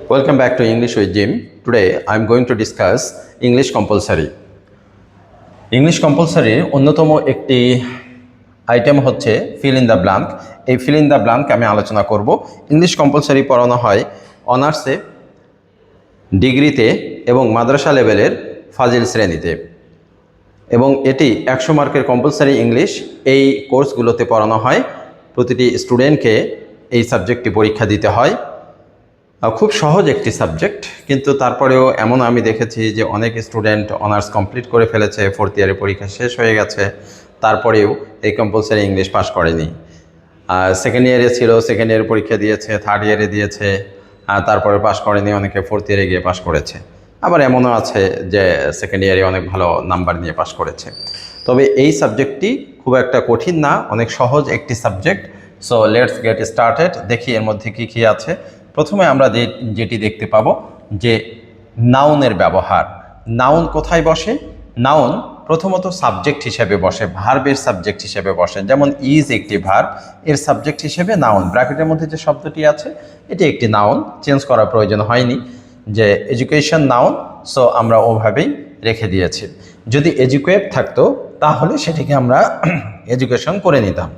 Welcome back to English with Jim. Today I am going to discuss English compulsory. English compulsory অন্যতম একটি item হচ্ছে fill in the blank. এই fill in the blank আমি আলোচনা করব। English compulsory পড়ানো হয় অনার্সে, ডিগ্রিতে এবং মাদ্রাসা লেভেলের ফাজিল শ্রেণীতে, এবং এটি 100 মার্কের কম্পালসারি ইংলিশ এই কোর্সগুলোতে পড়ানো হয়। প্রতিটি স্টুডেন্টকে এই সাবজেক্টটি পরীক্ষা দিতে হয়। খুব সহজ একটি সাবজেক্ট, কিন্তু তারপরেও এমন আমি দেখেছি যে অনেক স্টুডেন্ট অনার্স কমপ্লিট করে ফেলেছে, 4th ইয়ারের পরীক্ষা শেষ হয়ে গেছে, তারপরেও এই কম্পালসারি ইংলিশ পাস করেনি। সেকেন্ড ইয়ারে ছিল, সেকেন্ড ইয়ারের পরীক্ষা দিয়েছে, 3rd ইয়ারে দিয়েছে, তারপরে পাস করেনি, অনেকে 4th ইয়ারে গিয়ে পাস করেছে। আবার এমনও আছে যে সেকেন্ড ইয়ারে অনেক ভালো নাম্বার নিয়ে পাস করেছে। তবে এই সাবজেক্টটি খুব একটা কঠিন না, অনেক সহজ একটি subject. So let's get started. দেখি এর মধ্যে কী কী আছে। প্রথমে আমরা যেটি দেখতে পাবো যে নাউনের ব্যবহার। নাউন কোথায় বসে? নাউন প্রথমত সাবজেক্ট হিসেবে বসে, ভার্বের সাবজেক্ট হিসেবে বসে। যেমন ইজ একটি ভার্ব, এর সাবজেক্ট হিসেবে নাউন। ব্র্যাকেটের মধ্যে যে শব্দটি আছে এটি একটি নাউন, চেঞ্জ করার প্রয়োজন হয়নি। যে এডুকেশন নাউন, সো আমরা ওভাবেই রেখে দিয়েছি। যদি এডুকেট থাকতো তাহলে সেটিকে আমরা এডুকেশন করে নিতাম।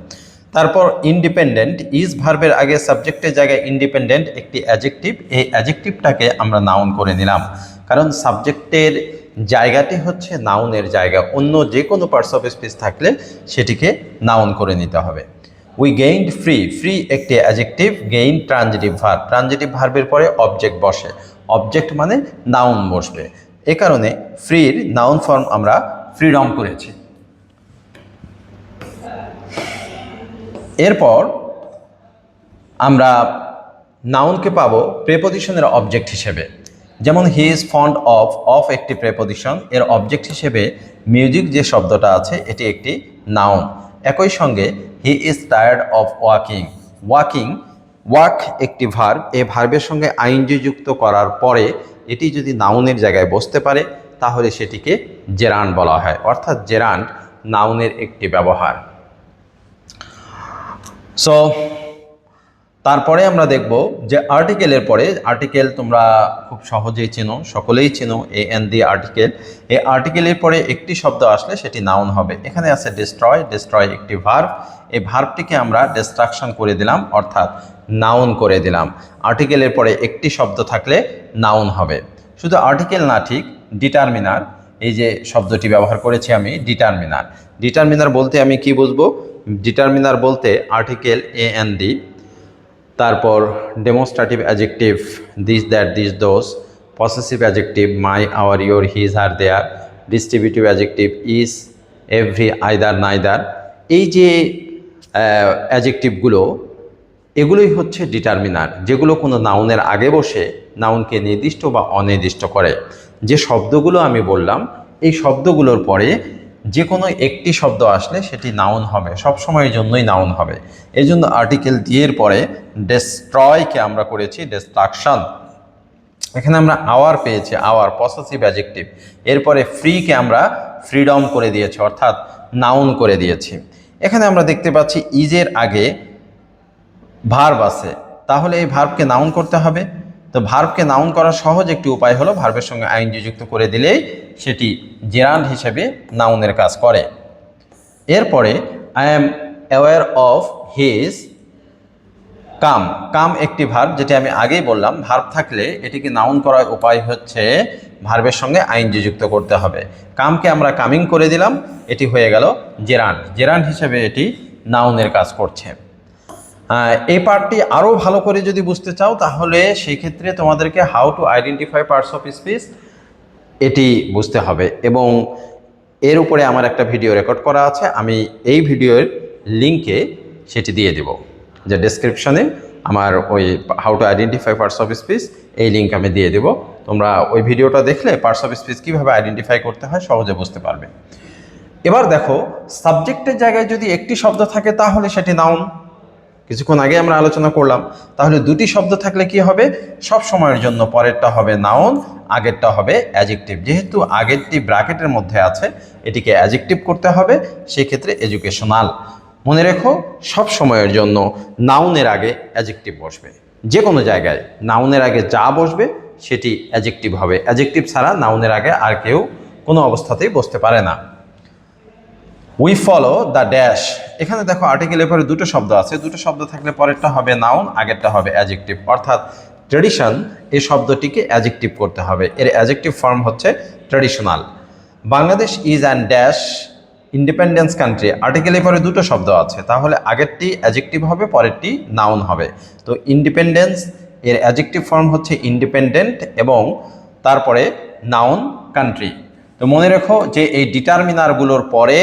তারপর ইন্ডিপেন্ডেন্ট, ইজ ভার্বের আগে সাবজেক্টের জায়গায় ইন্ডিপেন্ডেন্ট একটি অ্যাডজেক্টিভ, এই অ্যাডজেক্টিভটাকে আমরা নাউন করে নিলাম, কারণ সাবজেক্টের জায়গাটি হচ্ছে নাউনের জায়গা। অন্য যে কোনো পার্টস অফ স্পিচ থাকলে সেটিকে নাউন করে নিতে হবে। উই গেইনড ফ্রি, ফ্রি একটি adjective, gain transitive verb, transitive ভার্বের পরে অবজেক্ট বসে, অবজেক্ট মানে নাউন বসবে। এ কারণে ফ্রির নাউন ফর্ম আমরা ফ্রিডম করেছি। এরপর আমরা নাউনকে পাবো প্রেপোজিশনের অবজেক্ট হিসেবে। যেমন he is fond of, of একটি প্রেপোজিশন, এর অবজেক্ট হিসেবে মিউজিক যে শব্দটা আছে এটি একটি নাউন। একই সঙ্গে he is tired of walking, walking, walk একটি ভার্ব, এই ভার্বের সঙ্গে আইএনজি যুক্ত করার পরে এটি যদি নাউনের জায়গায় বসতে পারে তাহলে সেটিকে জেরান্ড বলা হয়, অর্থাৎ জেরান্ড নাউনের একটি ব্যবহার। সো তারপরে আমরা দেখব যে আর্টিকেলের পরে, আর্টিকেল তোমরা খুব সহজেই চেনো, সকলেই চেনো, এন দিয়ে আর্টিকেল। এই আর্টিকেলের পরে একটি শব্দ আসলে সেটি নাউন হবে। এখানে আছে ডিস্ট্রয়, ডিস্ট্রয় একটি ভার্ব, এই ভার্বটিকে আমরা ডিস্ট্রাকশন করে দিলাম, অর্থাৎ নাউন করে দিলাম। আর্টিকেলের পরে একটি শব্দ থাকলে নাউন হবে। শুধু আর্টিকেল না, ঠিক ডিটারমিনার, এই যে শব্দটি ব্যবহার করেছি আমি, ডিটারমিনার। ডিটারমিনার বলতে আমি কি বুঝবো? ডিটারমিনার বলতে আর্টিকেল এন ডি, তারপর demonstrative adjective this, that, this, those, possessive adjective my, our, your, his, her, their, distributive adjective is, every, either, neither. এই যে অ্যাডজেক্টিভগুলো, এগুলোই হচ্ছে ডিটারমিনার, যেগুলো কোনো নাউনের আগে বসে নাউনকে নির্দিষ্ট বা অনির্দিষ্ট করে। যে শব্দগুলো আমি বললাম এই শব্দগুলোর পরে যে কোনো একটি শব্দ আসলে সেটি নাউন হবে, সব সময়ের জন্যই নাউন হবে। এই জন্য আর্টিকেল দিয়ের পরে ডেস্ট্রয়কে আমরা করেছি ডিস্ট্রাকশন। এখানে আমরা আওয়ার পেয়েছি, আওয়ার পসেসিভ অ্যাডজেক্টিভ। এরপরে ফ্রিকে আমরা ফ্রিডম করে দিয়েছি, অর্থাৎ নাউন করে দিয়েছি। এখানে আমরা দেখতে পাচ্ছি ইজের আগে ভার্ব আছে, তাহলে এই ভার্বকে নাউন করতে হবে। তো ভার্বকে নাউন করার সহজ একটি উপায় হলো ভার্বের সঙ্গে আইএনজি যুক্ত করে দিলেই সেটি জেরান্ড হিসেবে নাউনের কাজ করে। এরপরে I am aware of his come, come একটি ভার্ব, যেটি আমি আগেই বললাম। ভার্ব থাকলে এটিকে নাউন করার উপায় হচ্ছে ভার্বের সঙ্গে আইএনজি যুক্ত করতে হবে। কামকে আমরা কামিং করে দিলাম, এটি হয়ে গেল জেরান্ড, জেরান্ড হিসেবে এটি নাউনের কাজ করছে। এই পার্টটি আরও ভালো করে যদি বুঝতে চাও তাহলে সেই ক্ষেত্রে তোমাদেরকে how to identify parts of speech এটি বুঝতে হবে, এবং এর উপরে আমার একটা ভিডিও রেকর্ড করা আছে, আমি এই ভিডিওর লিঙ্কে সেটি দিয়ে দেব, যে ডেসক্রিপশনে আমার ওই how to identify parts of speech এই লিঙ্ক আমি দিয়ে দেব। তোমরা ওই ভিডিওটা দেখলে পার্টস অফ স্পিচ কীভাবে আইডেন্টিফাই করতে হয় সহজে বুঝতে পারবে। এবার দেখো, সাবজেক্টের জায়গায় যদি একটি শব্দ থাকে তাহলে সেটি নাউন, কিছুক্ষণ আগে আমরা আলোচনা করলাম। তাহলে দুটি শব্দ থাকলে কি হবে? সব সময়ের জন্য পরেরটা হবে নাউন, আগেরটা হবে অ্যাডজেক্টিভ। যেহেতু আগেরটি ব্র্যাকেটের মধ্যে আছে এটিকে অ্যাডজেক্টিভ করতে হবে, সেক্ষেত্রে এডুকেশনাল। মনে রেখো, সব সময়ের জন্য নাউনের আগে অ্যাডজেক্টিভ বসবে। যে কোনো জায়গায় নাউনের আগে যা বসবে সেটি অ্যাডজেক্টিভ হবে। অ্যাডজেক্টিভ ছাড়া নাউনের আগে আর কেউ কোনো অবস্থাতেই বসতে পারে না। উই ফলো দ্য ড্যাশ, এখানে দেখো আর্টিকেলের পরে দুটো শব্দ আছে, দুটো শব্দ থাকলে পরেরটা হবে নাউন, আগেরটা হবে অ্যাডজেক্টিভ, অর্থাৎ ট্রেডিশন এই শব্দটিকে অ্যাডজেক্টিভ করতে হবে। এর অ্যাডজেক্টিভ ফর্ম হচ্ছে traditional. Bangladesh is and dash independence country, আর্টিকেলের পরে দুটো শব্দ আছে, তাহলে আগেরটি অ্যাডজেক্টিভ হবে, পরেরটি নাউন হবে। তো ইন্ডিপেন্ডেন্স এর অ্যাডজেক্টিভ ফর্ম হচ্ছে ইন্ডিপেন্ডেন্ট এবং তারপরে নাউন কান্ট্রি। তো মনে রেখো যে এই ডিটারমিনারগুলোর পরে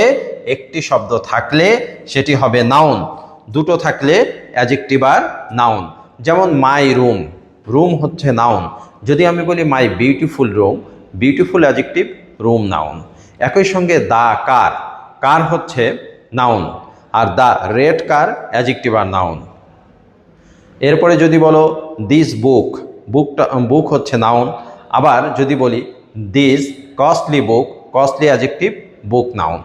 একটি শব্দ থাকলে সেটি হবে নাউন, দুটো থাকলে অ্যাডজেক্টিভ আর নাউন। যেমন মাই রুম, রুম হচ্ছে নাউন। যদি আমি বলি my beautiful room, beautiful adjective, room noun. একই সঙ্গে দ্য কার, কার হচ্ছে নাউন, আর দ্য রেড কার অ্যাডজেক্টিভ আর নাউন। এরপরে যদি বলো দিস বুক, বুক হচ্ছে নাউন। আবার যদি বলি this costly book, costly adjective, book noun.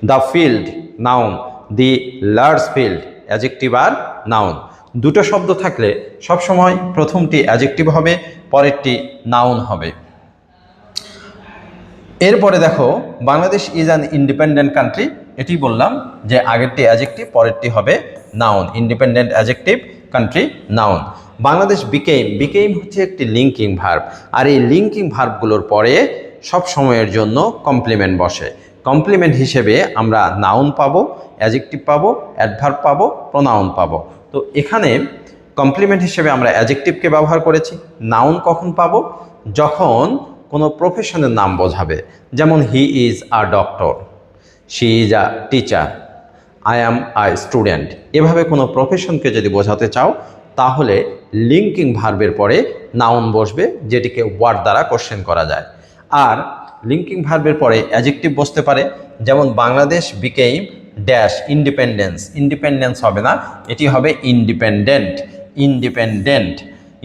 The field noun, the large field adjective আর নাউন। দুটো শব্দ থাকলে সবসময় প্রথমটি অ্যাডজেক্টিভ হবে, পরেরটি নাউন হবে। এরপরে দেখো Bangladesh is an independent country, এটি বললাম যে আগেরটি অ্যাডজেক্টিভ, পরেরটি হবে noun. Independent adjective, country noun. Bangladesh became, became হচ্ছে একটি লিঙ্কিং ভার্ব, আর এই লিঙ্কিং ভার্বগুলোর পরে সব সময়ের জন্য কমপ্লিমেন্ট বসে। কমপ্লিমেন্ট হিসেবে আমরা নাউন পাবো, অ্যাডজেক্টিভ পাবো, অ্যাডভার্ব পাবো, প্রোনাউন পাবো। তো এখানে কমপ্লিমেন্ট হিসেবে আমরা অ্যাডজেক্টিভকে ব্যবহার করেছি। নাউন কখন পাবো? যখন কোনো প্রফেশনের নাম বোঝাবে, যেমন হি is a doctor, she is a teacher, I am a student. এভাবে কোনো প্রফেশনকে যদি বোঝাতে চাও তাহলে লিঙ্কিং ভার্বের পরে নাউন বসবে, যেটিকে ওয়ার্ড দ্বারা কোশ্চেন করা যায়। আর লিঙ্কিং ভার্বের পরে অ্যাডজেক্টিভ বসতে পারে, যেমন Bangladesh became dash independence, independence হবে না, এটি হবে ইন্ডিপেন্ডেন্ট। ইন্ডিপেন্ডেন্ট,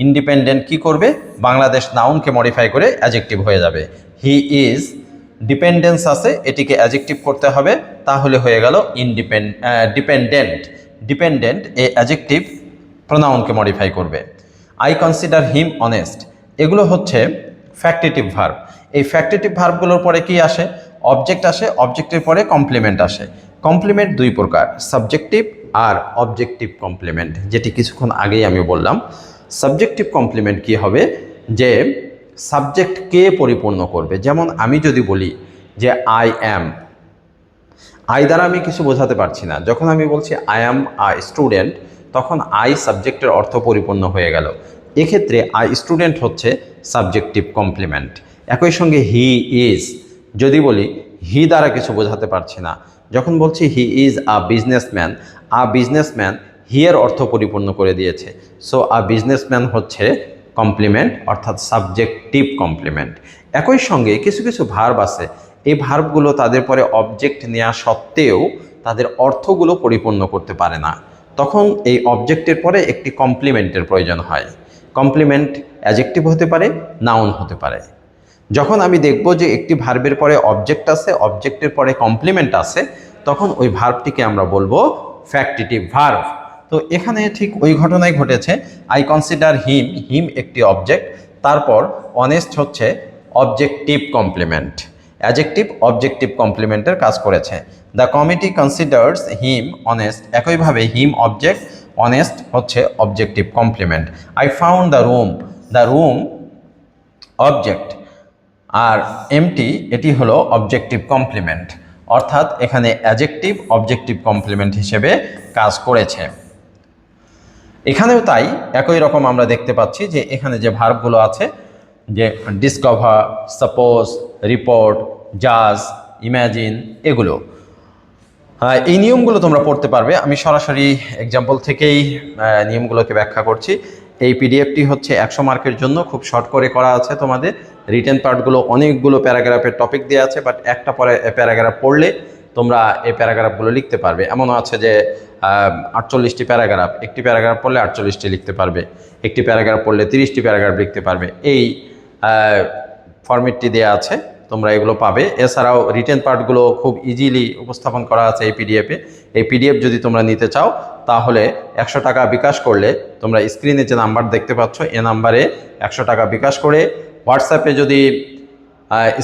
ইন্ডিপেন্ডেন্ট কি করবে? বাংলাদেশ নাউনকে মডিফাই করে অ্যাডজেক্টিভ হয়ে যাবে। হি ইজ, ডিপেন্ডেন্স আছে, এটিকে অ্যাডজেক্টিভ করতে হবে, তাহলে হয়ে গেল ডিপেন্ডেন্ট। ডিপেন্ডেন্ট এ অ্যাডজেক্টিভ প্রোনাউনকে মডিফাই করবে। আই কনসিডার হিম অনেস্ট, এগুলো হচ্ছে ফ্যাক্টিটিভ ভার্ব। এই ফ্যাক্টিটিভ ভার্বগুলোর পরে কি আসে? অবজেক্ট আসে, অবজেক্টের পরে কমপ্লিমেন্ট আসে। কমপ্লিমেন্ট দুই প্রকার, সাবজেক্টিভ আর অবজেক্টিভ কমপ্লিমেন্ট, যেটি কিছুক্ষণ আগেই আমি বললাম। সাবজেক্টিভ কমপ্লিমেন্ট কি হবে? যে সাবজেক্টকে পরিপূর্ণ করবে। যেমন আমি যদি বলি যে আই অ্যাম, আই দ্বারা আমি কিছু বোঝাতে পারছি না। যখন আমি বলছি আই অ্যাম আ স্টুডেন্ট, তখন আই সাবজেক্টের অর্থ পরিপূর্ণ হয়ে গেল। এক্ষেত্রে আই স্টুডেন্ট হচ্ছে সাবজেক্টিভ কমপ্লিমেন্ট। একই সঙ্গে হি ইজ, যদি বলি হি দ্বারা কিছু বোঝাতে পারছি না, যখন বলছি he is a businessman, a businessman he এর অর্থ পরিপূর্ণ করে দিয়েছে। সো আ বিজনেসম্যান হচ্ছে কমপ্লিমেন্ট, অর্থাৎ সাবজেক্টিভ কমপ্লিমেন্ট। একই সঙ্গে কিছু কিছু ভার্ব আছে, এই ভার্বগুলো তাদের পরে অবজেক্ট নেওয়া সত্ত্বেও তাদের অর্থগুলো পরিপূর্ণ করতে পারে না, তখন এই অবজেক্টের পরে একটি কমপ্লিমেন্টের প্রয়োজন হয়। কমপ্লিমেন্ট অ্যাডজেক্টিভ হতে পারে, নাউন হতে পারে। যখন আমি দেখব যে একটি ভার্বের পরে অবজেক্ট আছে, অবজেক্টের পরে কমপ্লিমেন্ট আছে, তখন ওই ভার্বটিকে আমরা বলবো ফ্যাক্টিটিভ ভার্ব। তো এখানে ঠিক ওই ঘটনাই ঘটেছে। আই কনসিডার হিম, হিম একটি অবজেক্ট, তারপর অনেস্ট হচ্ছে অবজেক্টিভ কমপ্লিমেন্ট। অ্যাডজেক্টিভ অবজেক্টিভ কমপ্লিমেন্টের কাজ করেছে। The committee considers him honest, একইভাবে হিম অবজেক্ট, অনেস্ট হচ্ছে objective complement. I found the room, the room object, আর এমটি এটি হলো অবজেক্টিভ কমপ্লিমেন্ট, অর্থাৎ এখানে অ্যাডজেক্টিভ অবজেক্টিভ কমপ্লিমেন্ট হিসেবে কাজ করেছে। এখানেও তাই একই রকম আমরা দেখতে পাচ্ছি যে এখানে যে ভার্বগুলো আছে, যে ডিসকভার, সাপোজ, রিপোর্ট, জাজ, ইম্যাজিন, এগুলো এই নিয়মগুলো তোমরা পড়তে পারবে। আমি সরাসরি এক্সাম্পল থেকেই নিয়মগুলোকে ব্যাখ্যা করছি। এই পিডিএফটি হচ্ছে 100 মার্কের জন্য, খুব শর্ট করে করা আছে। তোমাদের রিটেন পার্টগুলো অনেকগুলো প্যারাগ্রাফের টপিক দেওয়া আছে, বাট একটা পরে প্যারাগ্রাফ পড়লে তোমরা এই প্যারাগ্রাফগুলো লিখতে পারবে। এমনও আছে যে 48টি প্যারাগ্রাফ, একটি প্যারাগ্রাফ পড়লে 48টি লিখতে পারবে, একটি প্যারাগ্রাফ পড়লে 30টি প্যারাগ্রাফ লিখতে পারবে। এই ফরম্যাটটি দেওয়া আছে, তোমরা এগুলো পাবে। এছাড়াও রিটেন পার্টগুলো খুব ইজিলি উপস্থাপন করা আছে এই পিডিএফে। এই পিডিএফ যদি তোমরা নিতে চাও তাহলে 100 টাকা বিকাশ করলে, তোমরা স্ক্রিনে যে নাম্বার দেখতে পাচ্ছ এ নাম্বারে 100 টাকা বিকাশ করে হোয়াটসঅ্যাপে যদি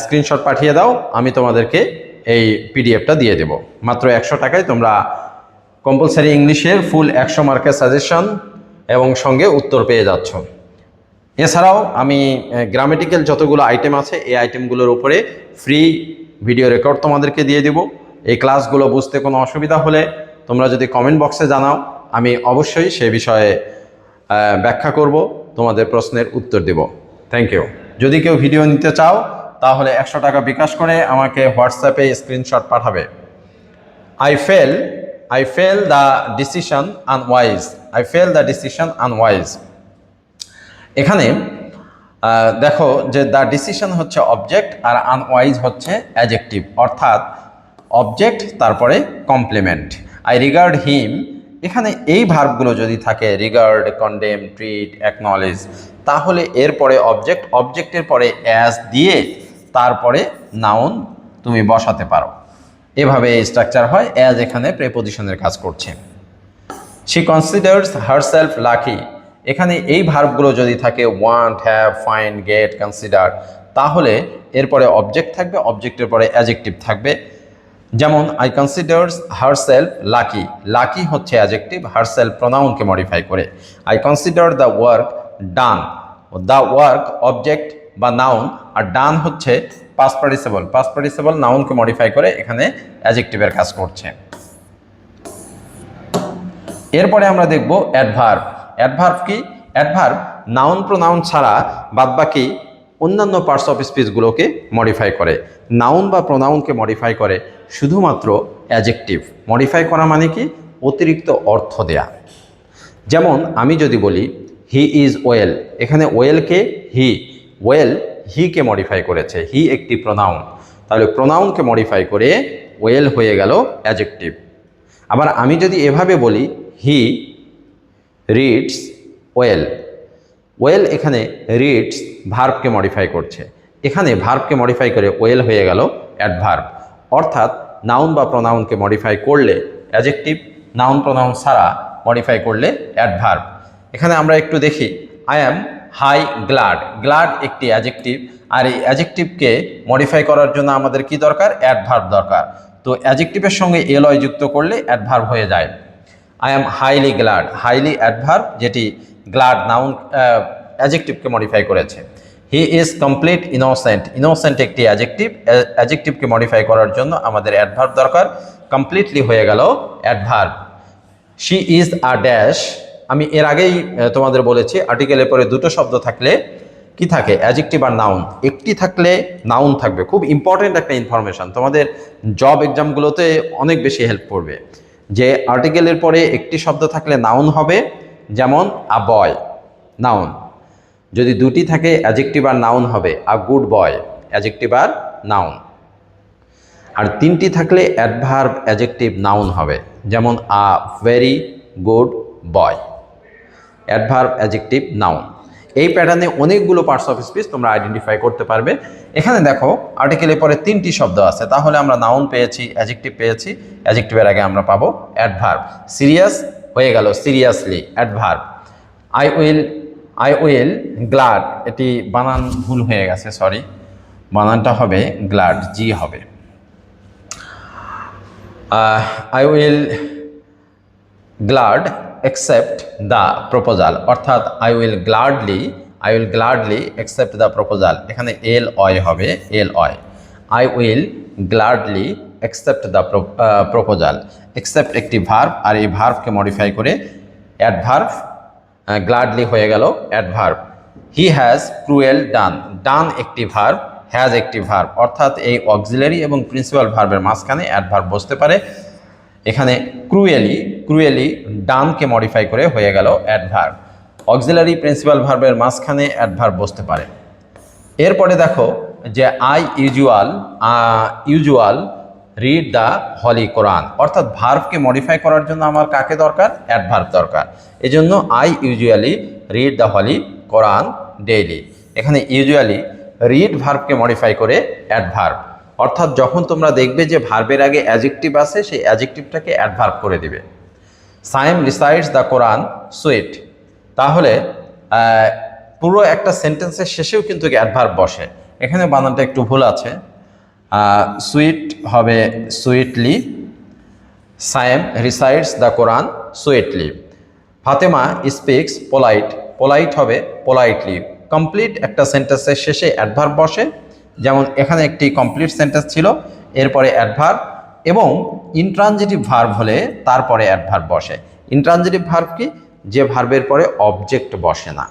স্ক্রিনশট পাঠিয়ে দাও, আমি তোমাদেরকে এই পিডিএফটা দিয়ে দেব। মাত্র 100 টাকায় তোমরা কম্পালসারি ইংলিশের ফুল 100 মার্কের সাজেশন এবং সঙ্গে উত্তর পেয়ে যাচ্ছ। এছাড়াও আমি গ্রামেটিক্যাল যতগুলো আইটেম আছে এই আইটেমগুলোর উপরে ফ্রি ভিডিও রেকর্ড তোমাদেরকে দিয়ে দেব। এই ক্লাসগুলো বুঝতে কোনো অসুবিধা হলে তোমরা যদি কমেন্ট বক্সে জানাও, আমি অবশ্যই সে বিষয়ে ব্যাখ্যা করব, তোমাদের প্রশ্নের উত্তর দেব। Thank you. যদি কেউ ভিডিও নিতে চাও তাহলে 100 টাকা বিকাশ করে আমাকে হোয়াটসঅ্যাপে স্ক্রিনশট পাঠাবে। I fail the decision unwise. I fail the decision unwise. এখানে দেখো যে দ্য ডিসিশন হচ্ছে অবজেক্ট আর আনওয়াইজ হচ্ছে অ্যাডজেক্টিভ, অর্থাৎ অবজেক্ট তারপরে কমপ্লিমেন্ট। আই রিগার্ড হিম, এখানে এই ভার্বগুলো যদি থাকে রিগার্ড, কন্ডেম, ট্রিট, অ্যাকনলেজ, তাহলে এরপরে অবজেক্ট, অবজেক্টের পরে অ্যাজ দিয়ে তারপরে নাউন তুমি বসাতে পারো। এভাবে স্ট্রাকচার হয়। অ্যাজ এখানে প্রেপোজিশনের কাজ করছে। শি কনসিডার্স হারসেলফ লাকি, এখানে এই ভার্বগুলো যদি থাকে want, have, find, get, consider, তাহলে এরপরে অবজেক্ট থাকবে, অবজেক্টের পরে অ্যাডজেক্টিভ থাকবে। যেমন I considers herself lucky, lucky হচ্ছে অ্যাডজেক্টিভ, হারসেলফ প্রোনাউনকে মডিফাই করে। I consider the work done, the work object বা নাউন, আর ডান হচ্ছে পাস্ট পার্টিসিপল, পাস্ট পার্টিসিপল নাউনকে মডিফাই করে এখানে অ্যাডজেক্টিভের কাজ করছে। এরপরে আমরা দেখব অ্যাডভার্ব। অ্যাডভার্ব কি? অ্যাডভার্ব নাউন প্রোনাউন ছাড়া বাদবাকি অন্যান্য পার্টস অফ স্পিচগুলোকে মডিফাই করে। নাউন বা প্রোনাউনকে মডিফাই করে শুধুমাত্র অ্যাডজেক্টিভ। মডিফাই করা মানে কি? অতিরিক্ত অর্থ দেয়া। যেমন আমি যদি বলি হি ইজ ওয়েল, এখানে ওয়েলকে হি, ওয়েল হিকে মডিফাই করেছে, হি একটি প্রোনাউন, তাহলে প্রোনাউনকে মডিফাই করে ওয়েল হয়ে গেল অ্যাডজেক্টিভ। আবার আমি যদি এভাবে বলি হি রিডস ওয়েল, ওয়েল এখানে রিডস ভার্বকে মডিফাই করছে, এখানে ভার্বকে মডিফাই করে ওয়েল হয়ে গেল অ্যাডভার্ব। অর্থাৎ নাউন বা প্রোনাউনকে মডিফাই করলে অ্যাডজেক্টিভ, নাউন প্রোনাউন ছাড়া মডিফাই করলে অ্যাডভার্ব। এখানে আমরা একটু দেখি, I am high glad, glad একটি অ্যাডজেক্টিভ, আর এই অ্যাডজেক্টিভকে মডিফাই করার জন্য আমাদের কি দরকার? অ্যাডভার্ব দরকার। তো অ্যাডজেক্টিভের সঙ্গে এলয় যুক্ত করলে অ্যাডভার্ব হয়ে যায়। I am highly glad, highly adverb, যেটি গ্লাড নাউন অ্যাডজেক্টিভকে মডিফাই করেছে। He is complete innocent, innocent একটি অ্যাডজেক্টিভ, অ্যাডজেক্টিভকে মডিফাই করার জন্য আমাদের অ্যাডভার্ব দরকার, কমপ্লিটলি হয়ে গেল adverb. She is a dash, আমি এর আগেই তোমাদের বলেছি আর্টিকেলের পরে দুটো শব্দ থাকলে কি থাকে? অ্যাডজেক্টিভ আর নাউন। একটি থাকলে নাউন থাকবে, খুব ইম্পর্টেন্ট একটা ইনফরমেশন, তোমাদের জব এক্সামগুলোতে অনেক বেশি হেল্প করবে। যে আর্টিকেলের পরে একটি শব্দ থাকলে নাউন হবে, যেমন আ বয় নাউন। যদি দুটি থাকে অ্যাডজেক্টিভ আর নাউন হবে, আ গুড বয় অ্যাডজেক্টিভ আর নাউন। আর তিনটি থাকলে অ্যাডভার্ব অ্যাডজেক্টিভ নাউন হবে, যেমন a very good boy, adverb adjective noun. এই প্যাটার্নে অনেকগুলো পার্টস অফ স্পিচ তোমরা আইডেন্টিফাই করতে পারবে। এখানে দেখো আর্টিকেলের পরে তিনটি শব্দ আছে, তাহলে আমরা নাউন পেয়েছি, অ্যাডজেক্টিভ পেয়েছি, অ্যাডজেক্টিভের আগে আমরা পাবো অ্যাডভার্ব। সিরিয়াস হয়ে গেল seriously adverb. I will glad, এটি বানান ভুল হয়ে গেছে, সরি, বানানটা হবে গ্লাড, জি হবে। I will glad accept the proposal, অর্থাৎ I will gladly accept the proposal, এখানে এল অয় হবে, L Y. I will gladly accept the proposal. Accept একটি ভার্ব, আর এই ভার্বকে মডিফাই করে অ্যাডভার্ব, গ্লাডলি হয়ে গেল adverb. He has cruel done, done একটি ভার্ব, হ্যাজ একটি ভার্ব, অর্থাৎ এই অক্সিলারি এবং প্রিন্সিপাল ভার্বের মাঝখানে অ্যাডভার্ব বসতে পারে। এখানে ক্রুয়েলি ডানকে মডিফাই করে হয়ে গেল অ্যাডভার্ব। অক্সিলারি প্রিন্সিপাল ভার্বের মাঝখানে অ্যাডভার্ব বসতে পারে। এরপরে দেখো যে I usual read the holy Quran, অর্থাৎ ভার্বকে মডিফাই করার জন্য আমার কাকে দরকার? অ্যাডভার্ব দরকার। এজন্য I usually read the holy Quran daily, এখানে ইউজুয়ালি রিড ভার্বকে মডিফাই করে অ্যাডভার্ব। অর্থাৎ যখন তোমরা দেখবে যে ভার্বের আগে অ্যাডজেক্টিভ আছে, সেই অ্যাডজেক্টিভটাকে অ্যাডভার্ব করে দিবে। সাইম রিসাইটস দ্য কোরআন সুইট, তাহলে পুরো একটা সেন্টেন্সের শেষেও কিন্তু অ্যাডভার্ব বসে। এখানে বানানটা একটু ভুল আছে, সুইট হবে sweetly, Saim রিসাইটস the Quran sweetly. Fatema speaks polite, polite হবে পোলাইটলি। কমপ্লিট একটা সেন্টেন্সের শেষে অ্যাডভার্ব বসে, যেমন এখানে একটি কমপ্লিট সেন্টেন্স ছিল, এরপরে অ্যাডভার্ব, এবং ইনট্রানজিটিভ ভার্ব হলে তারপরে অ্যাডভার্ব বসে। ইনট্রানজিটিভ ভার্ব কি? যে ভার্বের পরে অবজেক্ট বসে না,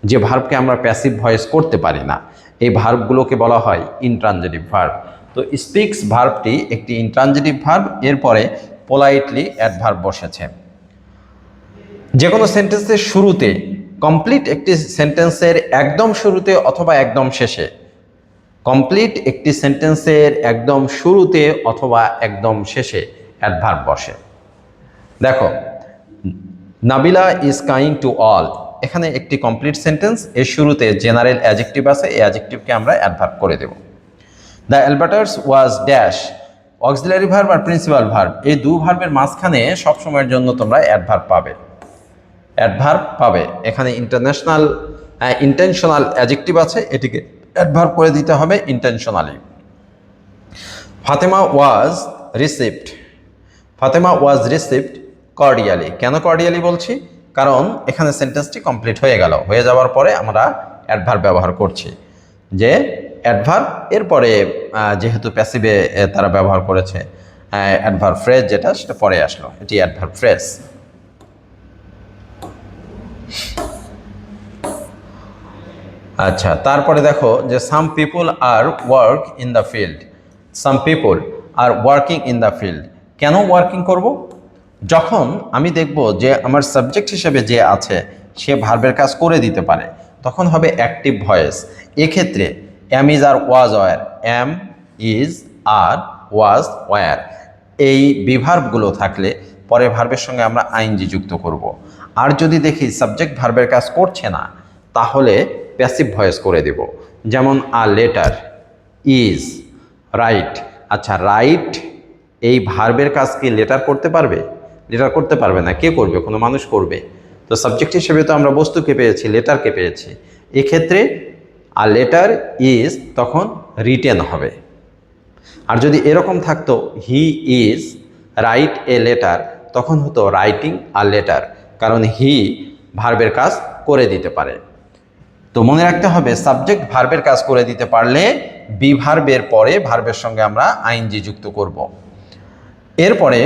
যে ভার্বকে আমরা প্যাসিভ ভয়েস করতে পারি না, এই ভার্বগুলোকে বলা হয় ইনট্রানজিটিভ ভার্ব। তো স্পিক্স ভার্বটি একটি ইনট্রানজিটিভ ভার্ব, এরপরে পোলাইটলি অ্যাডভার্ব বসেছে। যে কোনো সেন্টেন্সের শুরুতে, কমপ্লিট একটি সেন্টেন্সের একদম শুরুতে অথবা একদম শেষে, কমপ্লিট একটি সেন্টেন্সের একদম শুরুতে অথবা একদম শেষে অ্যাডভার্ব বসে। দেখো, Nabila is kind to all, এখানে একটি কমপ্লিট সেন্টেন্স, এর শুরুতে জেনারেল অ্যাডজেক্টিভ আছে, এই অ্যাডজেক্টিভকে আমরা অ্যাডভার্ব করে দেব। The Albertus was dash, auxiliary verb আর প্রিন্সিপাল ভার্ব, এই দু ভার্বের মাঝখানে সবসময়ের জন্য তোমরা অ্যাডভার্ব পাবে, অ্যাডভার্ব পাবে। এখানে ইন্টেনশনাল অ্যাডজেক্টিভ আছে, এটিকে অ্যাডভার্ব করে দিতে হবে intentionally. Fatema was received, Fatema was received cordially. কেন কর্ডিয়ালি বলছি? কারণ এখানে সেন্টেন্সটি কমপ্লিট হয়ে গেল, হয়ে যাওয়ার পরে আমরা অ্যাডভার্ব ব্যবহার করছি, যে অ্যাডভার্ব এরপরে যেহেতু প্যাসিভে তারা ব্যবহার করেছে, অ্যাডভার্ব ফ্রেজ যেটা, সেটা পরে আসলো, এটি অ্যাডভার্ব ফ্রেজ। আচ্ছা, তারপরে দেখো যে some people are work in the field, some people are working in the field. কেন ওয়ার্কিং করব? যখন আমি দেখব যে আমার সাবজেক্ট হিসেবে যে আছে সে ভার্বের কাজ করে দিতে পারে, তখন হবে অ্যাক্টিভ ভয়েস। এক্ষেত্রে am is are was were, am is are was were, এই বিভার্বগুলো থাকলে পরে ভার্বের সঙ্গে আমরা আইএনজি যুক্ত করব। আর যদি দেখি সাবজেক্ট ভার্বের কাজ করছে না, তাহলে প্যাসিভ ভয়েস করে দেব। যেমন আ লেটার, ইজ, রাইট। আচ্ছা, রাইট এই ভার্বের কাজ কি লেটার করতে পারবে? লেটার করতে পারবে না। কে করবে? কোনো মানুষ করবে। তো সাবজেক্ট হিসেবে তো আমরা বস্তুকে পেয়েছি, লেটারকে পেয়েছি। এক্ষেত্রে আ লেটার ইজ তখন রিটেন হবে। আর যদি এরকম থাকতো he is write a letter, তখন হতো রাইটিং আ লেটার, কারণ হি ভার্বের কাজ করে দিতে পারে। তো মনে রাখতে হবে, সাবজেক্ট ভার্বের কাজ করে দিতে পারলে বি ভার্বের পরে ভার্বের সঙ্গে আমরা আইএনজি যুক্ত করব। এরপরে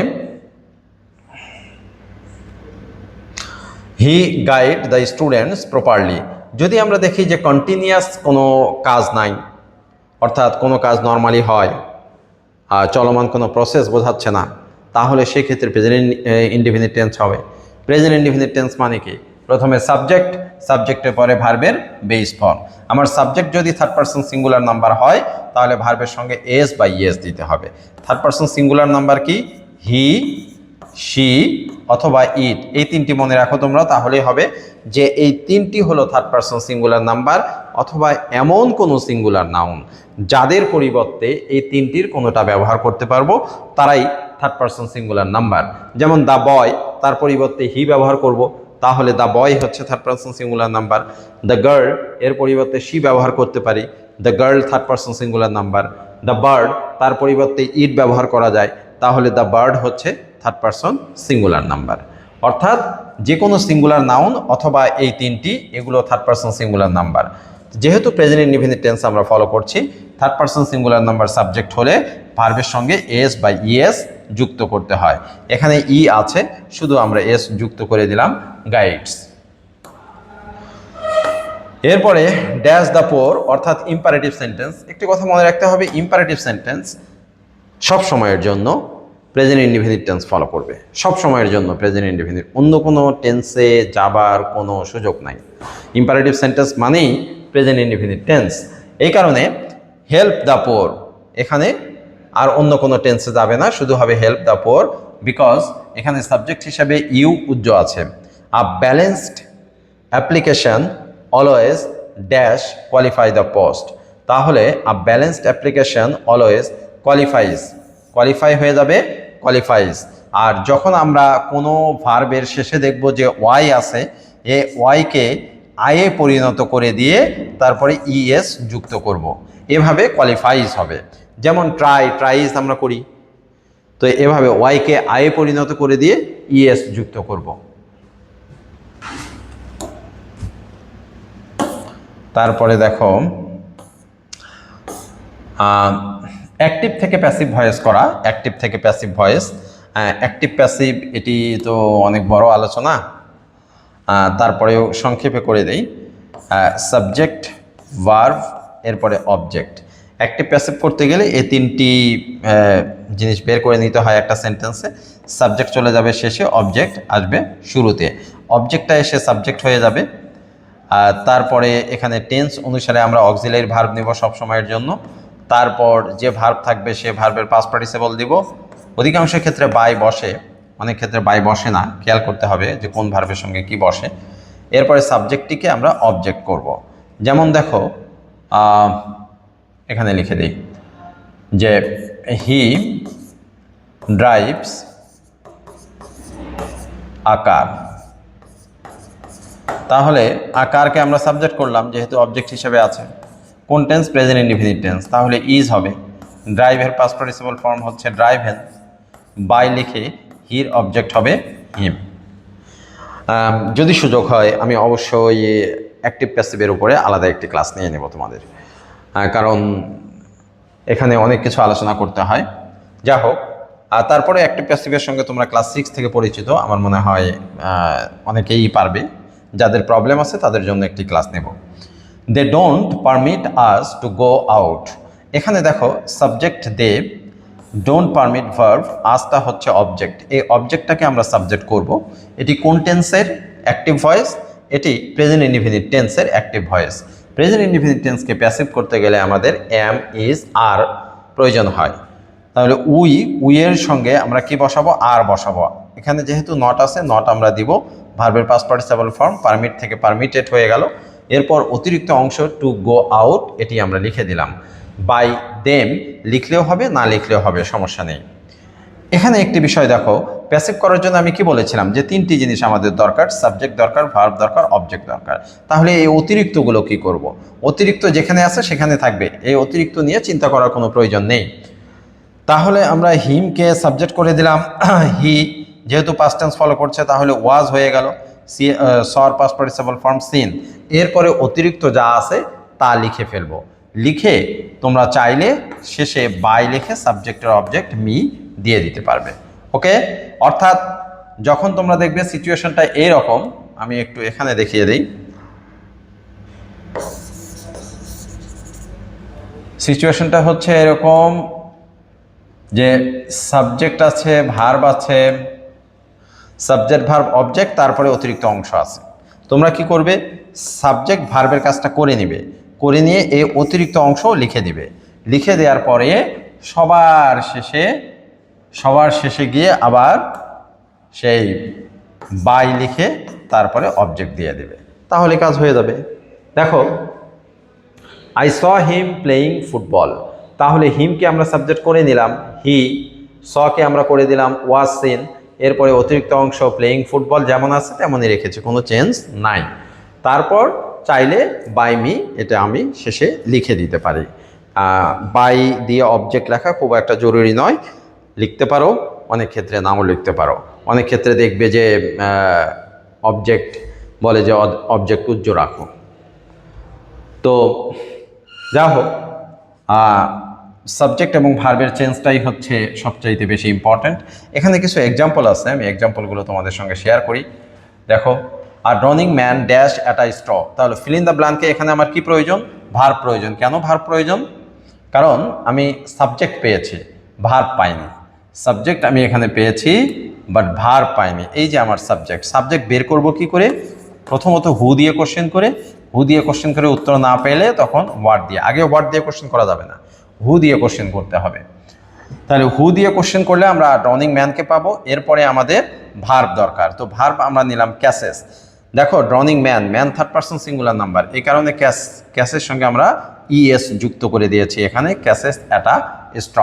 হি গাইড দ্য স্টুডেন্টস প্রপারলি। যদি আমরা দেখি যে কন্টিনিউয়াস কোনো কাজ নাই, অর্থাৎ কোনো কাজ নর্মালি হয় আর চলমান কোনো প্রসেস বোঝাচ্ছে না, তাহলে সেক্ষেত্রে প্রেজেন্ট ইনডিফিনিট টেন্স হবে। প্রেজেন্ট ইনডিফিনিট টেন্স মানে কি? প্রথমে সাবজেক্ট, সাবজেক্টের পরে ভার্বের বেস ফর্ম। আমার সাবজেক্ট যদি থার্ড পারসন সিঙ্গুলার নাম্বার হয়, তাহলে ভার্বের সঙ্গে এস বা ইয়েস দিতে হবে। থার্ড পারসন সিঙ্গুলার নাম্বার কি? হি, শি অথবা ইট, এই তিনটি মনে রাখো তোমরা, তাহলেই হবে যে এই তিনটি হলো থার্ড পারসন সিঙ্গুলার নাম্বার, অথবা এমন কোনো সিঙ্গুলার নাউন যাদের পরিবর্তে এই তিনটির কোনোটা ব্যবহার করতে পারবো, তারাই থার্ড পারসন সিঙ্গুলার নাম্বার। যেমন দ্য বয়, তার পরিবর্তে হি ব্যবহার করব, তাহলে দ্য বয় হচ্ছে third person singular number. The girl, এর পরিবর্তে শি ব্যবহার করতে পারি, the girl third person singular number. The bird, তার পরিবর্তে ইট ব্যবহার করা যায়, তাহলে দ্য বার্ড হচ্ছে থার্ড পারসন সিঙ্গুলার নাম্বার। অর্থাৎ যে কোনো সিঙ্গুলার নাউন অথবা এই তিনটি, এগুলো থার্ড পারসন সিঙ্গুলার নাম্বার। যেহেতু প্রেজেন্ট ইনডিফিনিট টেন্স আমরা ফলো করছি, third person singular number subject হলে ভার্বের সঙ্গে এস বা ইএস যুক্ত করতে হয়। এখানে ই আছে, শুধু আমরা এস যুক্ত করে দিলাম, গাইডস। এরপরে ড্যাশ দ্য পোর, অর্থাৎ ইম্পারেটিভ সেন্টেন্স। একটি কথা মনে রাখতে হবে, ইম্পারেটিভ সেন্টেন্স সব সময়ের জন্য প্রেজেন্ট ইনডিফিনিট টেন্স ফলো করবে, সব সময়ের জন্য প্রেজেন্ট ইনডিফিনিট, অন্য কোনো টেন্সে যাবার কোনো সুযোগ নাই। ইম্পারেটিভ সেন্টেন্স মানেই প্রেজেন্ট ইনডিফিনিট টেন্স। এই কারণে হেল্প দ্য পোর, এখানে আর অন্য কোনো টেন্সে যাবে না, শুধু হবে হেল্প দ্য পোর, বিকজ এখানে সাবজেক্ট হিসাবে ইউ উজ্জ আছে। A balanced application always dash qualify the post. তাহলে a balanced application always qualify হয়ে যাবে কোয়ালিফাইজ। আর যখন আমরা কোনো ভার্বের শেষে দেখব যে ওয়াই আছে, এ ওয়াইকে আয়ে পরিণত করে দিয়ে তারপরে ইএস যুক্ত করব, এভাবে কোয়ালিফাইজ হবে। যেমন ট্রাইজ আমরা করি, তো এভাবে ওয়াইকে আয়ে পরিণত করে দিয়ে ইএস যুক্ত করব। তারপরে দেখো অ্যাক্টিভ থেকে প্যাসিভ ভয়েস করা, অ্যাক্টিভ থেকে প্যাসিভ ভয়েস। অ্যাক্টিভ প্যাসিভ এটি তো অনেক বড় আলোচনা, তারপরেও সংক্ষেপে করে দেই। সাবজেক্ট, ভার্ব, এরপরে অবজেক্ট। অ্যাক্টিভ প্যাসিভ করতে গেলে এই তিনটি জিনিস বের করে নিতে হয় একটা সেন্টেন্সে। সাবজেক্ট চলে যাবে শেষে, অবজেক্ট আসবে শুরুতে। অবজেক্টটা এসে সাবজেক্ট হয়ে যাবে। তারপরে এখানে টেন্স অনুসারে আমরা অক্সিলারি ভার্ব নিব সবসময়ের জন্য। তারপর যে ভার্ব থাকবে সে ভার্বের পাস্ট পার্টিসিপল দিব। অধিকাংশ ক্ষেত্রে বাই বসে, অনেক ক্ষেত্রে বাই বসে না, খেয়াল করতে হবে যে কোন ভার্বের সঙ্গে কি বসে। এরপরে সাবজেক্টটিকে আমরা অবজেক্ট করব। যেমন দেখো এখানে লিখে দিই যে হি ড্রাইভস আ কার। তাহলে আকারকে আমরা সাবজেক্ট করলাম যেহেতু অবজেক্ট হিসেবে আছে। কোন টেন্স? প্রেজেন্ট ইনডিফিনিট টেন্স, তাহলে ইজ হবে। ড্রাইভের পাস্ট পার্টিসিপল ফর্ম হচ্ছে ড্রাইভেন। বাই লিখে হির অবজেক্ট হবে হিম। যদি সুযোগ হয় আমি অবশ্যই অ্যাক্টিভ প্যাসিভের উপরে আলাদা একটি ক্লাস নিয়ে নেব তোমাদের, কারণ এখানে অনেক কিছু আলোচনা করতে হয়। যা হোক, আর তারপরে অ্যাক্টিভ প্যাসিভের সঙ্গে তোমরা ক্লাস 6 থেকে পরিচিত, আমার মনে হয় অনেকেই পারবে। যাদের প্রবলেম আছে তাদের জন্য একটি ক্লাস নেব। They don't permit us to go out. এখানে দেখো subject they, don't permit verb, আসটা হচ্ছে অবজেক্ট। এই অবজেক্টটাকে আমরা সাবজেক্ট করব। এটি কোন টেন্সের অ্যাক্টিভ ভয়েস? এটি প্রেজেন্ট ইনডিফিনিট টেন্সের অ্যাক্টিভ ভয়েস। প্রেজেন্ট ইনডিফিনিট টেন্সকে প্যাসিভ করতে গেলে আমাদের এম, ইজ, আর প্রয়োজন হয়। তাহলে উইয়ের সঙ্গে আমরা কি বসাবো? আর বসাবো। এখানে যেহেতু নট আছে, নট আমরা দিব। ভার্বের পাস্ট পার্টিসিপল ফর্ম পারমিট থেকে পারমিটেড হয়ে গেল। এরপর অতিরিক্ত অংশ টু গো আউট, এটি আমরা লিখে দিলাম। বাই দেম লিখলেও হবে, না লিখলেও হবে, সমস্যা নেই। এখানে একটি বিষয় দেখো, প্যাসিভ করার জন্য আমি কি বলেছিলাম যে তিনটি জিনিস আমাদের দরকার, সাবজেক্ট দরকার, ভার্ব দরকার, অবজেক্ট দরকার। তাহলে এই অতিরিক্তগুলো কি করব? অতিরিক্ত যেখানে আছে সেখানে থাকবে, এই অতিরিক্ত নিয়ে চিন্তা করার কোনো প্রয়োজন নেই। তাহলে আমরা হিমকে সাবজেক্ট করে দিলাম। হি যেহেতু পাস্ট টেন্স ফলো করছে তাহলে ওয়াজ হয়ে গেল। সর পাস্ট পার্টিসিপল ফর্ম সিন। এরপরে অতিরিক্ত যা আছে তা লিখে ফেলবো। লিখে তোমরা চাইলে শেষে বাই লিখে সাবজেক্টের অবজেক্ট মি দিয়ে দিতে পারবে। ওকে, অর্থাৎ যখন তোমরা দেখবে সিচুয়েশনটা এইরকম, আমি একটু এখানে দেখিয়ে দিই। সিচুয়েশনটা হচ্ছে এরকম যে সাবজেক্ট আছে, ভার্ব আছে, সাবজেক্ট ভার্ব অবজেক্ট, তারপরে অতিরিক্ত অংশ আছে। তোমরা কি করবে? সাবজেক্ট ভার্বের কাজটা করে নিবে, করে নিয়ে এই অতিরিক্ত অংশ লিখে দিবে। লিখে দেওয়ার পরে সবার শেষে গিয়ে আবার সেই বাই লিখে তারপরে অবজেক্ট দিয়ে দেবে, তাহলে কাজ হয়ে যাবে। দেখো I saw him playing football. তাহলে হিমকে আমরা সাবজেক্ট করে নিলাম, হি। সকে আমরা করে দিলাম ওয়াজ সিন। এরপরে অতিরিক্ত অংশ প্লেয়িং ফুটবল যেমন আছে তেমনই রেখেছি, কোনো চেঞ্জ নাই। তারপর চাইলে বাই মি এটা আমি শেষে লিখে দিতে পারি। বাই দিয়ে অবজেক্ট লেখা খুব একটা জরুরি নয়, লিখতে পারো, অনেক ক্ষেত্রে নামও লিখতে পারো। অনেক ক্ষেত্রে দেখবে যে অবজেক্ট বলে যে অবজেক্ট উজ্জ্ব রাখো। তো যা হোক, সাবজেক্ট এবং ভার্বের চেঞ্জটাই হচ্ছে সবচাইতে বেশি ইম্পর্ট্যান্ট। এখানে কিছু এক্সাম্পল আছে, আমি এক্সাম্পলগুলো তোমাদের সঙ্গে শেয়ার করি। দেখো, আর drowning man dash at a straw. তাহলে ফিল ইন দ্য ব্ল্যাঙ্কে এখানে আমার কি প্রয়োজন? ভার্ব প্রয়োজন। কেন ভার্ব প্রয়োজন? কারণ আমি সাবজেক্ট পেয়েছি, ভার্ব পাইনি। সাবজেক্ট আমি এখানে পেয়েছি বাট ভার্ব পাইনি। এই যে আমার সাবজেক্ট বের করব কি করে? প্রথমত হু দিয়ে কোশ্চেন করে, উত্তর না পেলে তখন ওয়ার্ড দিয়ে। আগে ওয়ার্ড দিয়ে কোশ্চেন করা যাবে না, হু দিয়ে কোশ্চেন করতে হবে। তাহলে হু দিয়ে কোশ্চেন করলে আমরা ড্রনিং ম্যানকে পাবো। এরপরে আমাদের ভার্ব দরকার, তো ভার্ব আমরা নিলাম ক্যাসেস। দেখো drowning man, man third person singular number, এই কারণে ক্যাসের সঙ্গে আমরা ইএস যুক্ত করে দিয়েছি এখানে, catches at a straw.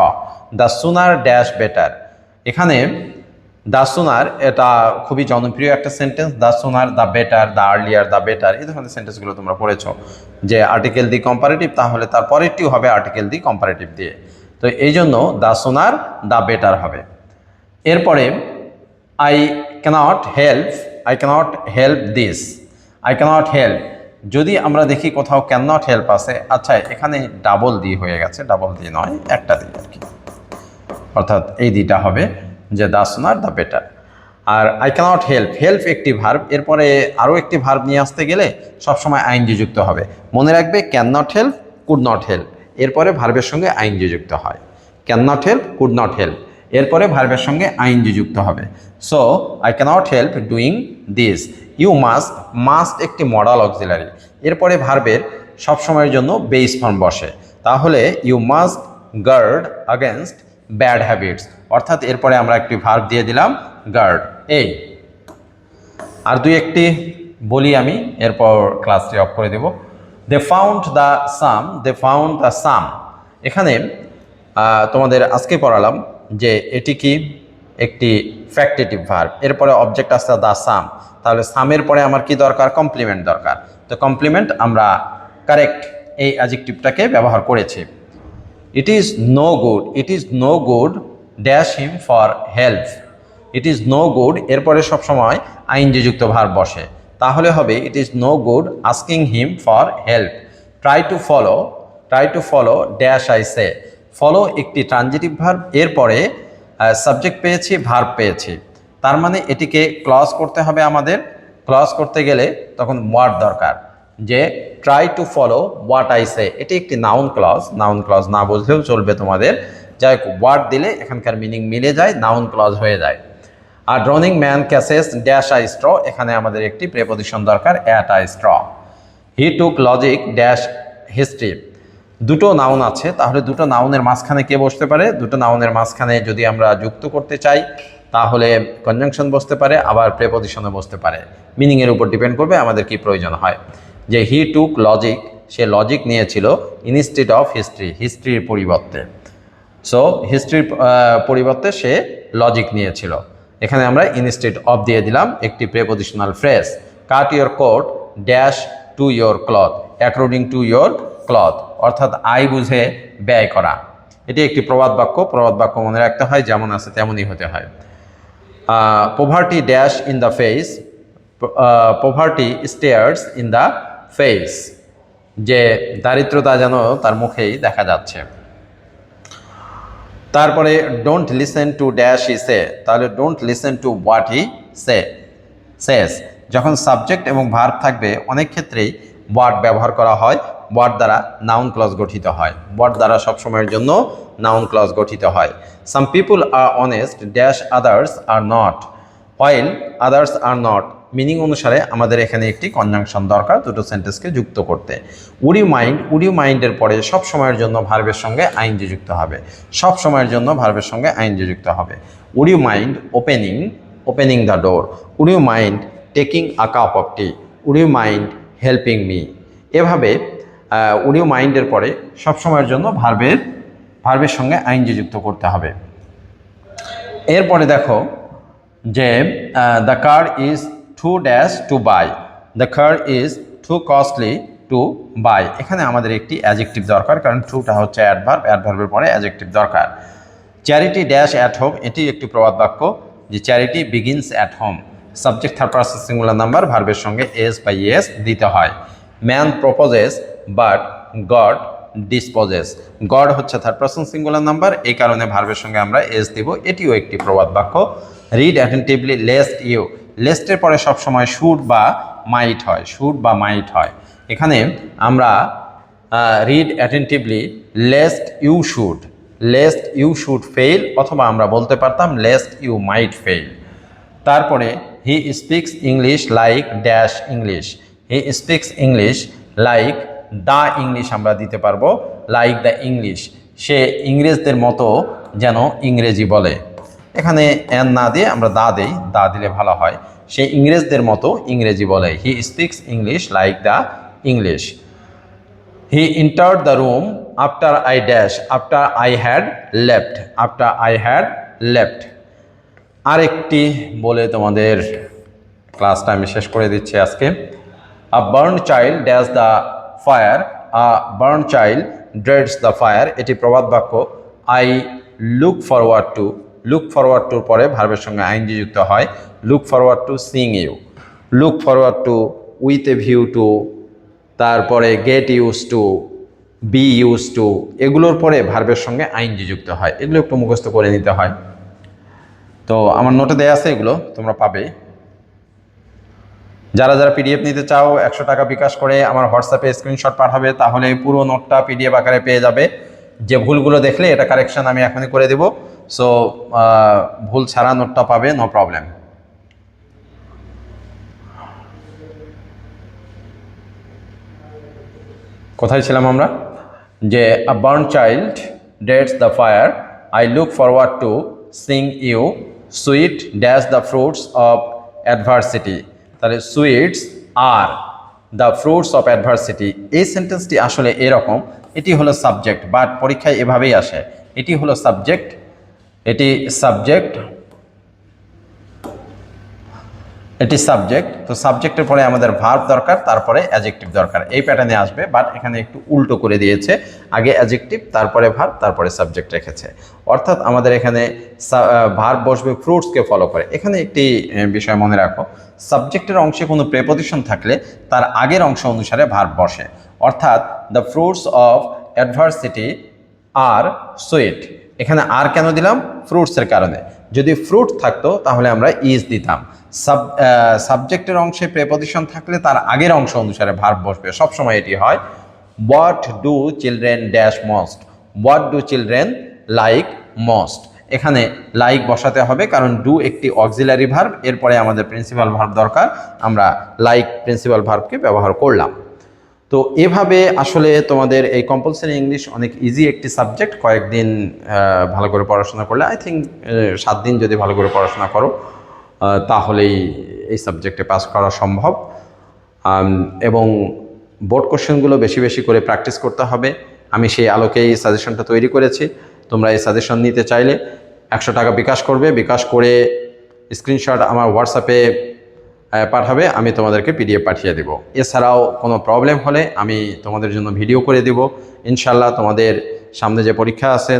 The sooner dash better, এখানে দ্য সুনার এটা খুবই জনপ্রিয় একটা sentence, the sooner, the better, the earlier, the better, এই ধরনের সেন্টেন্সগুলো তোমরা পড়েছো যে আর্টিকেল দি কম্পারেটিভ, তাহলে তার পরেরটিও হবে আর্টিকেল দি কম্পারেটিভ দিয়ে। তো এই জন্য দ্য সুনার দ্য বেটার হবে। এরপরে I cannot help this, I cannot help, যদি আমরা দেখি কোথাও ক্যান নট হেল্প আছে, আচ্ছা এখানে ডাবল দি হয়ে গেছে, ডাবল দি নয় একটা দি আর কি, অর্থাৎ এই দিটা হবে যে the sooner the better. R I cannot help, help একটি ভার্ব, এরপরে আরও একটি ভার্ব নিয়ে আসতে গেলে সবসময় আইনজি যুক্ত হবে। মনে রাখবে can not help, could not help, এরপরে ভার্বের সঙ্গে আইনজি যুক্ত হয়। Can not help, could not help, এরপরে ভার্বের সঙ্গে আইনজি যুক্ত হবে। So I cannot help doing this, you must, must একটি মডাল অক্সিলারি, এরপরে ভার্বের সবসময়ের জন্য বেস ফর্ম বসে, তাহলে you must guard against bad habits, অর্থাৎ এরপরে আমরা একটি ভার্ব দিয়ে দিলাম গার্ড। এই আর দুই একটি বলি আমি, এরপর ক্লাসটি অফ করে দেব। They found the sum, they found the sum, এখানে তোমাদের আজকে পড়ালাম যে এটি কি একটি ফ্যাক্টেটিভ ভার্ব, এরপরে অবজেক্ট আসছে দ্য সাম, তাহলে সামের পরে আমার কি দরকার, কমপ্লিমেন্ট দরকার। তো কমপ্লিমেন্ট আমরা কারেক্ট এই অ্যাডজেক্টিভটাকে ব্যবহার করেছি। It is no good, it is no good dash him for help, it is no good, এরপরে সবসময় আইনজি যুক্ত ভার্ব বসে, তাহলে হবে it is no good asking him for help. Try to follow dash I say, follow একটি transitive verb, এরপরে subject পেয়েছি, verb পেয়েছি, তার মানে এটিকে ক্লজ করতে হবে আমাদের। ক্লজ করতে গেলে তখন ওয়ার্ড দরকার, যে try to follow what I say, এটি একটি নাউন ক্লজ, নাউন ক্লজ না বুঝলেও চলবে তোমাদের, যাই হোক ওয়ার্ড দিলে এখানকার মিনিং মিলে যায়, নাউন ক্লজ হয়ে যায়। আর drowning man catches dash a straw, এখানে আমাদের একটি প্রেপোজিশন দরকার, at a straw. He took logic dash history, দুটো নাউন আছে, তাহলে দুটো নাউনের মাঝখানে কে বসতে পারে, দুটো নাউনের মাঝখানে যদি আমরা যুক্ত করতে চাই তাহলে কনজাংশন বসতে পারে, আবার প্রেপোজিশনে বসতে পারে, মিনিংয়ের উপর ডিপেন্ড করবে আমাদের কি প্রয়োজন হয়। যে হি টুক লজিক, সে লজিক নিয়েছিল ইনস্টিড অফ হিস্ট্রি, হিস্ট্রির পরিবর্তে। সো হিস্ট্রির পরিবর্তে সে লজিক নিয়েছিল, এখানে আমরা ইনস্টিড অফ দিয়ে দিলাম একটি prepositional phrase. Cut your coat dash to your cloth, according to your cloth, অর্থাৎ আয় বুঝে ব্যয় করা, এটি একটি প্রবাদ বাক্য, প্রবাদ বাক্য মনে রাখতে হয়, যেমন আছে তেমনই হতে হয়। Poverty dash in the face, poverty stares in the face, যে দারিদ্রতা যেন তার মুখেই দেখা যাচ্ছে। তারপরে don't listen to dash he say, তাহলে don't listen to what he says, যখন সাবজেক্ট এবং ভার্ব থাকবে অনেক ক্ষেত্রেই ওয়ার্ড ব্যবহার করা হয়, ওয়ার্ড দ্বারা নাউন ক্লজ গঠিত হয়, ওয়ার্ড দ্বারা সবসময়ের জন্য নাউন ক্লজ গঠিত হয়। Some people are honest dash others are not, while others are not, meaning অনুসারে আমাদের এখানে একটি কনজাংশন দরকার দুটো সেন্টেন্সকে যুক্ত করতে। উড ইউ মাইন্ডের পরে সব সময়ের জন্য ভার্বের সঙ্গে আইনজি যুক্ত হবে, সব সময়ের জন্য ভার্বের সঙ্গে আইনজি যুক্ত হবে। Would you mind opening the door, would you mind taking a cup of tea, would you mind helping me, এভাবে উড ইউ মাইন্ডের পরে সব সময়ের জন্য ভার্বের সঙ্গে আইনজি যুক্ত করতে হবে। এরপরে দেখো যে the car is too dash to buy, the car is too costly to buy, এখানে আমাদের একটি অ্যাডজেক্টিভ দরকার, কারণ টুটা হচ্ছে অ্যাডভার্ব, অ্যাডভার্বের পরে অ্যাডজেক্টিভ দরকার। চ্যারিটি ড্যাশ অ্যাট হোম, এটি একটি প্রবাদ বাক্য, যে charity begins at home, subject third person singular number, ভার্বের সঙ্গে এস বা ইয়েস দিতে হয়। Man proposes but god disposes, god হচ্ছে থার্ড পারসন সিঙ্গুলার নাম্বার, এই কারণে ভার্বের সঙ্গে আমরা এস দিব, এটিও একটি প্রবাদ বাক্য। রিড অ্যাটেন্টিভলি লেস্ট ইউ, লেস্টের পরে সবসময় শুড বা মাইট হয়, শুড বা মাইট হয়, এখানে আমরা read attentively lest you should fail, অথবা আমরা বলতে পারতাম লেস্ট ইউ মাইট ফেইল। তারপরে he speaks English like dash English, he speaks English like the English আমরা দিতে পারবো, লাইক দ্য ইংলিশ, সে ইংরেজদের মতো যেন ইংরেজি বলে, এখানে এন না দিয়ে আমরা দা দিই, দা দিলে ভালো হয়। সে ইংরেজদের মতো ইংরেজি বলে। He speaks English like the English. He entered the room after I dash after I had left after I had left. আরেকটি বলে তোমাদের ক্লাসটা আমি শেষ করে দিচ্ছি আজকে। A burn child dash the fire, a burn child dreads the fire, এটি প্রবাদ বাক্য। I look forward to, look forward টুর পরে ভার্বের সঙ্গে আইএনজি যুক্ত হয়। Look forward to sing you, look forward two with a view to, তারপরে get used to, be used to, এগুলোর পরে ভার্বের সঙ্গে আইএনজি যুক্ত হয়। এগুলো একটু মুখস্থ করে নিতে হয়। তো আমার নোটে দেয়া আছে, এগুলো তোমরা পাবে। যারা যারা পিডিএফ নিতে চাও 100 টাকা বিকাশ করে আমার হোয়াটসঅ্যাপে স্ক্রিনশট পাঠাবে, তাহলে পুরো নোটটা পিডিএফ আকারে পেয়ে যাবে। যে ভুলগুলো দেখলে এটা কারেকশন আমি এখনই করে দেব। সো ভুল ছাড়া নোটটা পাবে, নো প্রবলেম। কোথায় ছিলাম আমরা? যে a burn child dreads the fire, I look forward to sing you, sweet dash the fruits of adversity. তাহলে sweets are the fruits of adversity, এই সেন্টেন্সটি আসলে এরকম। এটি হলো সাবজেক্ট, বাট পরীক্ষায় এভাবেই আসে। এটি হলো সাবজেক্ট, এটি সাবজেক্ট, এটি সাবজেক্ট। তো সাবজেক্টের পরে আমাদের ভার্ব দরকার, তারপরে অ্যাডজেক্টিভ দরকার। এই প্যাটার্নে আসবে, বাট এখানে একটু উল্টো করে দিয়েছে। আগে অ্যাডজেক্টিভ, তারপরে ভার্ব, তারপরে সাবজেক্ট রেখেছে। অর্থাৎ আমাদের এখানে ভার্ব বসবে ফ্রুটসকে ফলো করে। এখানে একটি বিষয় মনে রাখো, সাবজেক্টের অংশে কোনো প্রেপোজিশন থাকলে তার আগের অংশ অনুসারে ভার্ব বসে। অর্থাৎ the fruits of adversity are sweet, এখানে আর কেন দিলাম? ফ্রুটসের কারণে। যদি ফ্রুট থাকতো তাহলে আমরা ইজ দিতাম। সাবজেক্টের অংশে প্রেপোজিশন থাকলে তার আগের অংশ অনুসারে ভার্ব বসবে, সবসময় এটি হয়। What do children dash most, what do children like most, এখানে লাইক বসাতে হবে, কারণ ডু একটি অক্সিলারি ভার্ব, এরপরে আমাদের প্রিন্সিপাল ভার্ব দরকার। আমরা লাইক প্রিন্সিপাল ভার্বকে ব্যবহার করলাম। তো এভাবে আসলে তোমাদের এই কম্পালসারি ইংলিশ অনেক ইজি একটি সাবজেক্ট। কয়েকদিন ভালো করে পড়াশোনা করলে, আই থিঙ্ক 7 দিন যদি ভালো করে পড়াশোনা করো তাহলেই এই সাবজেক্টে পাস করা সম্ভব। এবং বোর্ড কোশ্চেনগুলো বেশি বেশি করে প্র্যাকটিস করতে হবে। আমি সেই আলোকেই এই সাজেশনটা তৈরি করেছি। তোমরা এই সাজেশন নিতে চাইলে 100 টাকা বিকাশ করবে, বিকাশ করে স্ক্রিনশট আমার হোয়াটসঅ্যাপে পাঠাবে, আমি তোমাদেরকে পিডিএফ পাঠিয়ে দেব। এছাড়াও কোনো প্রবলেম হলে আমি তোমাদের জন্য ভিডিও করে দেব ইনশাল্লাহ। তোমাদের সামনে যে পরীক্ষা আছে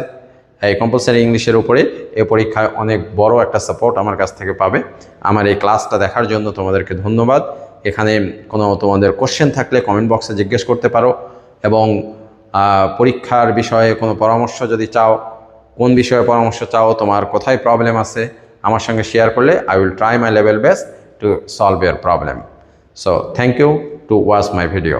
এই কম্পালসারি ইংলিশের উপরে, এই পরীক্ষায় অনেক বড় একটা সাপোর্ট আমার কাছ থেকে পাবে। আমার এই ক্লাসটা দেখার জন্য তোমাদেরকে ধন্যবাদ। এখানে কোনো তোমাদের কোশ্চেন থাকলে কমেন্ট বক্সে জিজ্ঞেস করতে পারো, এবং পরীক্ষার বিষয়ে কোনো পরামর্শ যদি চাও, কোন বিষয়ে পরামর্শ চাও, তোমার কোথায় প্রবলেম আছে, আমার সঙ্গে শেয়ার করলে I will try my level best to solve your problem. So thank you to watch my video.